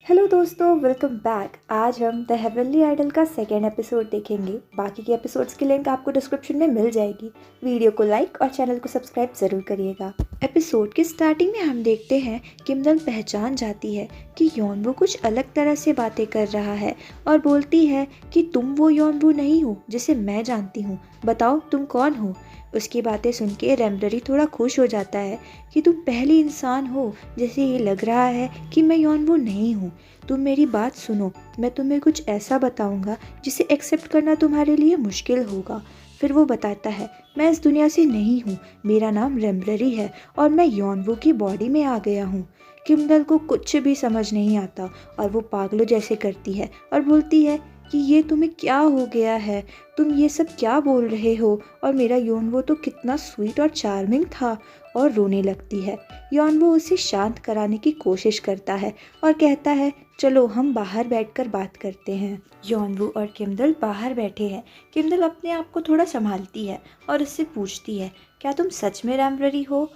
Hello दोस्तों, welcome back. आज हम द हेवनली आइडल का सेकेंड एपिसोड देखेंगे। बाकी के एपिसोड्स की लिंक आपको डिस्क्रिप्शन में मिल जाएगी। वीडियो को लाइक और चैनल को सब्सक्राइब ज़रूर करिएगा। एपिसोड की स्टार्टिंग में हम देखते हैं किमदल पहचान जाती है कि योनवू कुछ अलग तरह से बातें कर रहा है और बोलती है कि तुम वो योनवू नहीं हो जिसे मैं जानती हूँ, बताओ तुम कौन हो। उसकी बातें सुन के रेमलरी थोड़ा खुश हो जाता है कि तुम पहली इंसान हो जैसे ये लग रहा है कि मैं योनवू नहीं हूँ। तुम मेरी बात सुनो, मैं तुम्हें कुछ ऐसा बताऊंगा जिसे एक्सेप्ट करना तुम्हारे लिए मुश्किल होगा। फिर वो बताता है, मैं इस दुनिया से नहीं हूँ, मेरा नाम रेमलरी है और मैं योनवू की बॉडी में आ गया हूँ। किमदल को कुछ भी समझ नहीं आता और वो पागलों जैसे करती है और बोलती है कि ये तुम्हें क्या हो गया है, तुम ये सब क्या बोल रहे हो, और मेरा योनवू तो कितना स्वीट और चार्मिंग था। और रोने लगती है। योनवू उसे शांत कराने की कोशिश करता है और कहता है, चलो हम बाहर बैठकर बात करते हैं। योनवू और किमदल बाहर बैठे हैं। किमदल अपने आप को थोड़ा संभालती है और उससे पूछती है, क्या तुम सच में रेमलरी हो।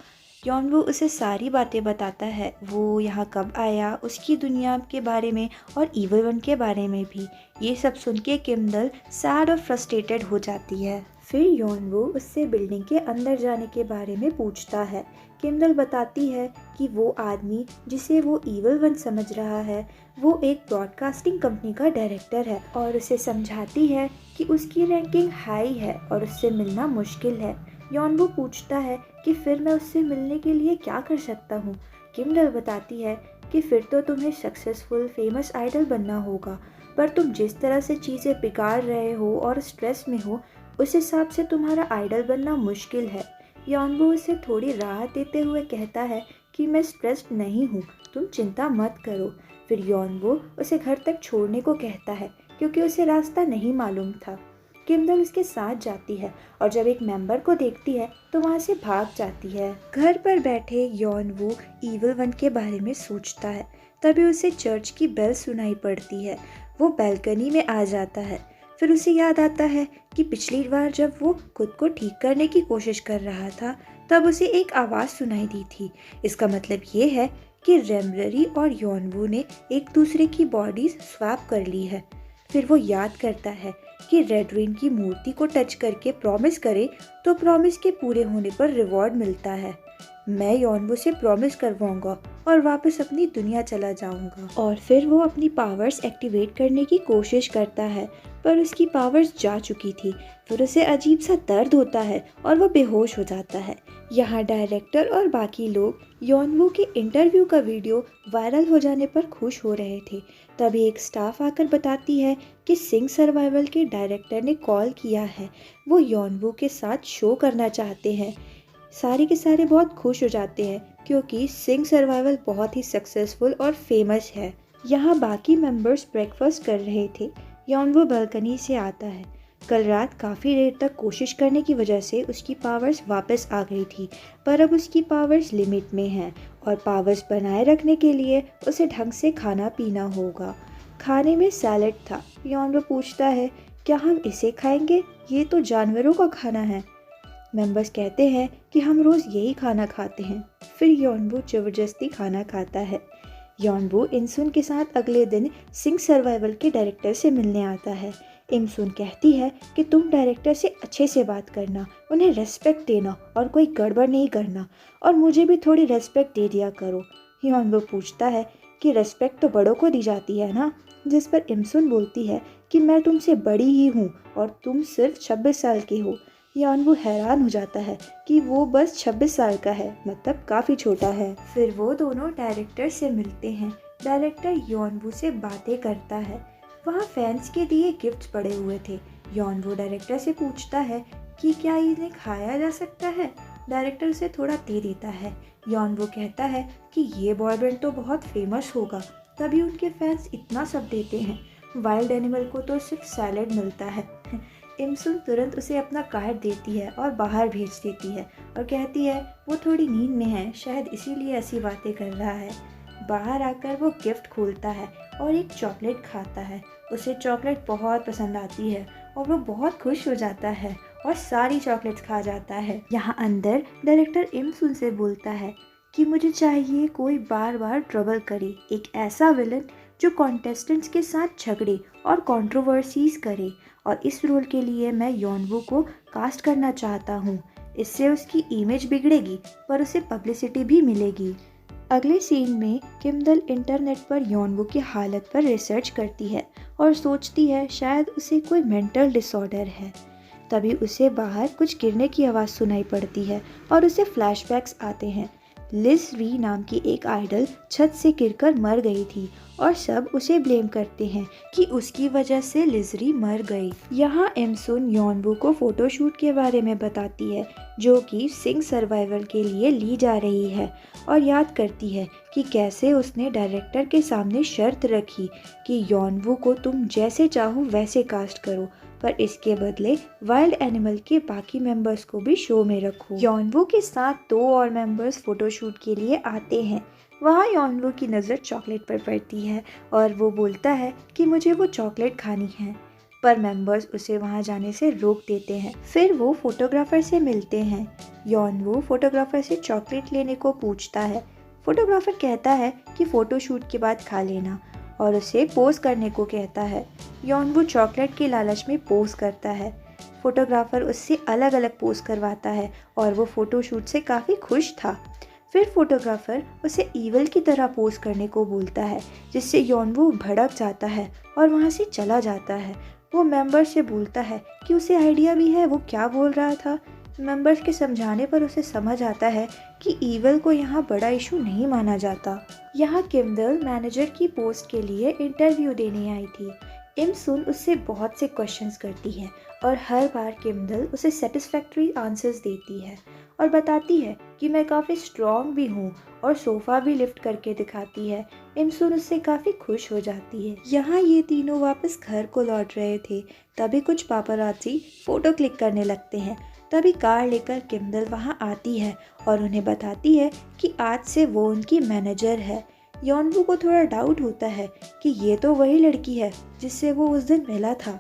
योनवू उसे सारी बातें बताता है, वो यहाँ कब आया, उसकी दुनिया के बारे में और इविल वन के बारे में भी। ये सब सुन के किमदल सैड और फ्रस्ट्रेटेड हो जाती है। फिर योनवू उससे बिल्डिंग के अंदर जाने के बारे में पूछता है। किमदल बताती है कि वो आदमी जिसे वो इविल वन समझ रहा है वो एक ब्रॉडकास्टिंग कंपनी का डायरेक्टर है और उसे समझाती है कि उसकी रैंकिंग हाई है और उससे मिलना मुश्किल है। योनवू पूछता है कि फिर मैं उससे मिलने के लिए क्या कर सकता हूँ। किमडल बताती है कि फिर तो तुम्हें सक्सेसफुल फेमस आइडल बनना होगा, पर तुम जिस तरह से चीज़ें बिगाड़ रहे हो और स्ट्रेस में हो उस हिसाब से तुम्हारा आइडल बनना मुश्किल है। योनवू उसे थोड़ी राहत देते हुए कहता है कि मैं स्ट्रेस्ड नहीं हूँ, तुम चिंता मत करो। फिर योनवू उसे घर तक छोड़ने को कहता है क्योंकि उसे रास्ता नहीं मालूम था। किमदल उसके साथ जाती है और जब एक मेंबर को देखती है तो वहाँ से भाग जाती है। घर पर बैठे योनवू इविल वन के बारे में सोचता है। तभी उसे चर्च की बेल सुनाई पड़ती है। वो बैल्कनी में आ जाता है। फिर उसे याद आता है कि पिछली बार जब वो खुद को ठीक करने की कोशिश कर रहा था तब उसे एक आवाज़ सुनाई दी थी। इसका मतलब ये है कि रेमलरी और योनवू ने एक दूसरे की बॉडीज स्वैप कर ली है। फिर वो याद करता है कि रेड रेन की मूर्ति को टच करके प्रॉमिस करे तो प्रॉमिस के पूरे होने पर रिवॉर्ड मिलता है। मैं योनवू से प्रॉमिस करवाऊंगा और वापस अपनी दुनिया चला जाऊंगा। और फिर वो अपनी पावर्स एक्टिवेट करने की कोशिश करता है पर उसकी पावर्स जा चुकी थी। फिर उसे अजीब सा दर्द होता है और वो बेहोश हो जाता है। यहाँ डायरेक्टर और बाकी लोग योनवू के इंटरव्यू का वीडियो वायरल हो जाने पर खुश हो रहे थे। तभी एक स्टाफ आकर बताती है कि सिंग सर्वाइवल के डायरेक्टर ने कॉल किया है, वो योनवू के साथ शो करना चाहते हैं। सारे के सारे बहुत खुश हो जाते हैं क्योंकि सिंग सर्वाइवल बहुत ही सक्सेसफुल और फेमस है। यहाँ बाकी मेंबर्स ब्रेकफास्ट कर रहे थे। योनवू बालकनी से आता है। कल रात काफ़ी देर तक कोशिश करने की वजह से उसकी पावर्स वापस आ गई थी, पर अब उसकी पावर्स लिमिट में हैं और पावर्स बनाए रखने के लिए उसे ढंग से खाना पीना होगा। खाने में सैलेड था। योनवू पूछता है, क्या हम इसे खाएंगे, ये तो जानवरों का खाना है। मेंबर्स कहते हैं कि हम रोज़ यही खाना खाते हैं। फिर योनवू ज़बरदस्ती खाना खाता है। योनवू इमसुन के साथ अगले दिन सिंग सर्वाइवल के डायरेक्टर से मिलने आता है। इमसुन कहती है कि तुम डायरेक्टर से अच्छे से बात करना, उन्हें रेस्पेक्ट देना और कोई गड़बड़ नहीं करना, और मुझे भी थोड़ी रेस्पेक्ट दे दिया करो। योनवू पूछता है कि रेस्पेक्ट तो बड़ों को दी जाती है ना, जिस पर इमसुन बोलती है कि मैं तुमसे बड़ी ही हूँ और तुम सिर्फ 26 साल की हो। योनवू हैरान हो जाता है कि वो बस 26 साल का है, मतलब काफ़ी छोटा है। फिर वो दोनों डायरेक्टर से मिलते हैं। डायरेक्टर योनवू से बातें करता है। वहाँ फैंस के दिए गिफ्ट्स पड़े हुए थे। योनवू डायरेक्टर से पूछता है कि क्या इन्हें खाया जा सकता है। डायरेक्टर उसे थोड़ा दे देता है। योनवू कहता है कि ये बॉयबैंड तो बहुत फेमस होगा, तभी उनके फैंस इतना सब देते हैं। वाइल्ड एनिमल को तो सिर्फ सैलेड मिलता है। इमसुन तुरंत उसे अपना कार्ड देती है और बाहर भेज देती है और कहती है वो थोड़ी नींद में है, शायद इसीलिए ऐसी बातें कर रहा है। बाहर आकर वो गिफ्ट खोलता है और एक चॉकलेट खाता है। उसे चॉकलेट बहुत पसंद आती है और वो बहुत खुश हो जाता है और सारी चॉकलेट्स खा जाता है। यहाँ अंदर डायरेक्टर इमसुन से बोलता है कि मुझे चाहिए कोई बार बार ट्रबल करे, एक ऐसा विलन जो कॉन्टेस्टेंट्स के साथ झगड़े और कंट्रोवर्सीज करे, और इस रोल के लिए मैं यॉनवू को कास्ट करना चाहता हूँ। इससे उसकी इमेज बिगड़ेगी पर उसे पब्लिसिटी भी मिलेगी। अगले सीन में किमदल इंटरनेट पर यॉनवू की हालत पर रिसर्च करती है और सोचती है शायद उसे कोई मेंटल डिसऑर्डर है। तभी उसे बाहर कुछ गिरने की आवाज़ सुनाई पड़ती है और उसे फ्लैशबैक्स आते हैं। लिज री नाम की एक आइडल छत से गिरकर मर गई थी और सब उसे ब्लेम करते हैं कि उसकी वजह से लिज री मर गई। यहाँ एमसुन यॉनवू को फोटोशूट के बारे में बताती है जो कि सिंग सर्वाइवल के लिए ली जा रही है, और याद करती है कि कैसे उसने डायरेक्टर के सामने शर्त रखी कि यॉनवू को तुम जैसे चाहो वैसे कास्ट करो, पर इसके बदले वाइल्ड एनिमल के बाकी मेंबर्स को भी शो में रखो। यॉनवू के साथ 2 और मेंबर्स फोटोशूट के लिए आते हैं। वहाँ यॉनवू की नज़र चॉकलेट पर पड़ती है और वो बोलता है कि मुझे वो चॉकलेट खानी है, पर मेंबर्स उसे वहाँ जाने से रोक देते हैं। फिर वो फोटोग्राफर से मिलते हैं। यॉनवू फोटोग्राफर से चॉकलेट लेने को पूछता है। फोटोग्राफर कहता है कि फ़ोटोशूट के बाद खा लेना और उसे पोज करने को कहता है। यॉनवू चॉकलेट के लालच में पोज करता है। फोटोग्राफर उससे अलग अलग पोज करवाता है और वो फ़ोटोशूट से काफ़ी खुश था। फिर फोटोग्राफर उसे ईवल की तरह पोज करने को बोलता है, जिससे यॉनवू भड़क जाता है और वहाँ से चला जाता है। वो मेंबर से बोलता है कि उसे आइडिया भी है वो क्या बोल रहा था। मेंबर्स के समझाने पर उसे समझ आता है कि ईवल को यहाँ बड़ा इशू नहीं माना जाता। यहाँ किमदल मैनेजर की पोस्ट के लिए इंटरव्यू देने आई थी। इमसुन उससे बहुत से क्वेश्चंस करती है और हर बार किमदल उसे सेटिस्फैक्ट्री आंसर्स देती है और बताती है कि मैं काफ़ी स्ट्रॉन्ग भी हूँ, और सोफ़ा भी लिफ्ट करके दिखाती है। इमसुन उससे काफ़ी खुश हो जाती है। यहाँ ये तीनों वापस घर को लौट रहे थे, तभी कुछ पापराज़ी फ़ोटो क्लिक करने लगते हैं। तभी कार लेकर किमदल वहाँ आती है और उन्हें बताती है कि आज से वो उनकी मैनेजर है। यॉनवू को थोड़ा डाउट होता है कि ये तो वही लड़की है जिससे वो उस दिन मिला था।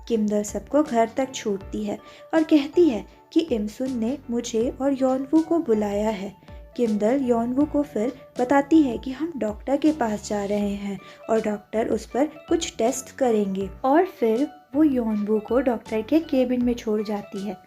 किमदल सबको घर तक छोड़ती है और कहती है कि इमसुन ने मुझे और यॉनवू को बुलाया है। किमदल यॉनवू को फिर बताती है कि हम डॉक्टर के पास जा रहे हैं और डॉक्टर उस पर कुछ टेस्ट करेंगे, और फिर वो यॉनवू को डॉक्टर के केबिन में छोड़ जाती है।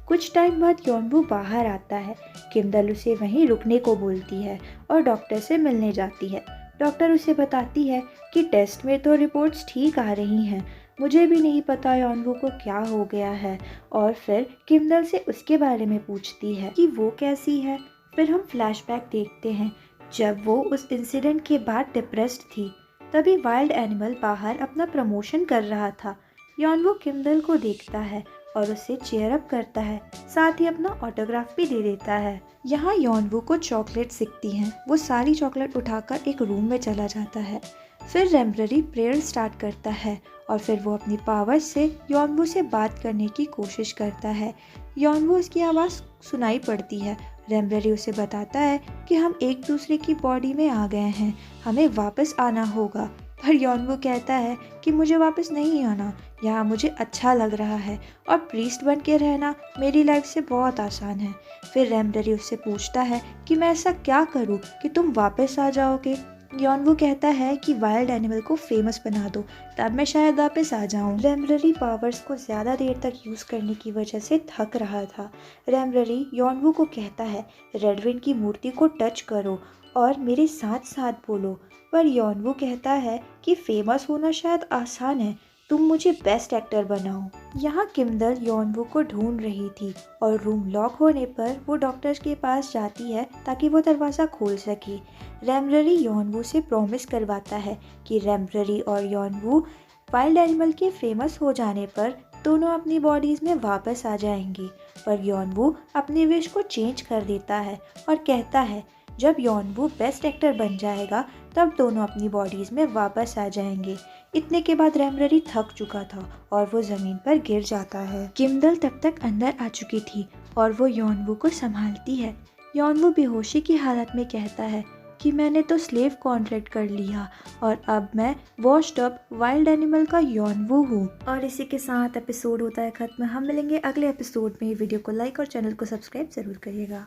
कुछ टाइम बाद यॉनवू बाहर आता है। किमदल उसे वहीं रुकने को बोलती है और डॉक्टर से मिलने जाती है। डॉक्टर उसे बताती है कि टेस्ट में तो रिपोर्ट्स ठीक आ रही हैं, मुझे भी नहीं पता यॉनवू को क्या हो गया है, और फिर किमदल से उसके बारे में पूछती है कि वो कैसी है। फिर हम फ्लैशबैक देखते हैं जब वो उस इंसिडेंट के बाद डिप्रेस्ड थी। तभी वाइल्ड एनिमल बाहर अपना प्रमोशन कर रहा था। यॉनवू किमदल को देखता है और उसे चीयर अप करता है, साथ ही अपना ऑटोग्राफ भी दे देता है। यहाँ यॉनवू को चॉकलेट दिखती हैं। वो सारी चॉकलेट उठाकर एक रूम में चला जाता है। फिर रेम्ब्रेरी प्रेयर स्टार्ट करता है और फिर वो अपनी पावर से यॉनवू से बात करने की कोशिश करता है। यॉनवू उसकी आवाज़ सुनाई पड़ती है। रेम्ब्रेरी उसे बताता है कि हम एक दूसरे की बॉडी में आ गए हैं, हमें वापस आना होगा। पर यॉनवू कहता है कि मुझे वापस नहीं आना, यहाँ मुझे अच्छा लग रहा है और प्रीस्ट बन के रहना मेरी लाइफ से बहुत आसान है। फिर रेम्ब्रेरी उससे पूछता है कि मैं ऐसा क्या करूँ कि तुम वापस आ जाओगे। यॉनवू कहता है कि वाइल्ड एनिमल को फेमस बना दो, तब मैं शायद वापस आ जाऊं। रेम्ब्रेरी पावर्स को ज़्यादा देर तक यूज़ करने की वजह से थक रहा था। रेम्ब्रेरी यॉनवू को कहता है रेडविन की मूर्ति को टच करो और मेरे साथ साथ बोलो, पर यॉनवू कहता है कि फेमस होना शायद आसान है, तुम मुझे बेस्ट एक्टर बनाओ। यहाँ किमदल यॉनवू को ढूंढ रही थी और रूम लॉक होने पर वो डॉक्टर्स के पास जाती है ताकि वो दरवाज़ा खोल सके। रेम्ब्रेरी यॉनवू से प्रॉमिस करवाता है कि रेम्ब्रेरी और यॉनवू वाइल्ड एनिमल के फेमस हो जाने पर दोनों अपनी बॉडीज़ में वापस आ जाएंगे, पर यॉनवू अपनी विश को चेंज कर देता है और कहता है जब यॉनवू बेस्ट एक्टर बन जाएगा तब दोनों अपनी बॉडीज़ में वापस आ जाएंगे। इतने के बाद रेम्ब्रेरी थक चुका था और वो ज़मीन पर गिर जाता है। किमदल तब तक अंदर आ चुकी थी और वो यॉनवू को संभालती है। यॉनवू बेहोशी की हालत में कहता है कि मैंने तो स्लेव कॉन्ट्रैक्ट कर लिया और अब मैं वॉश्ड अप वाइल्ड एनिमल का यॉनवू हूँ। और इसी के साथ एपिसोड होता है ख़त्म। हम मिलेंगे अगले एपिसोड में। वीडियो को लाइक और चैनल को सब्सक्राइब ज़रूर करिएगा।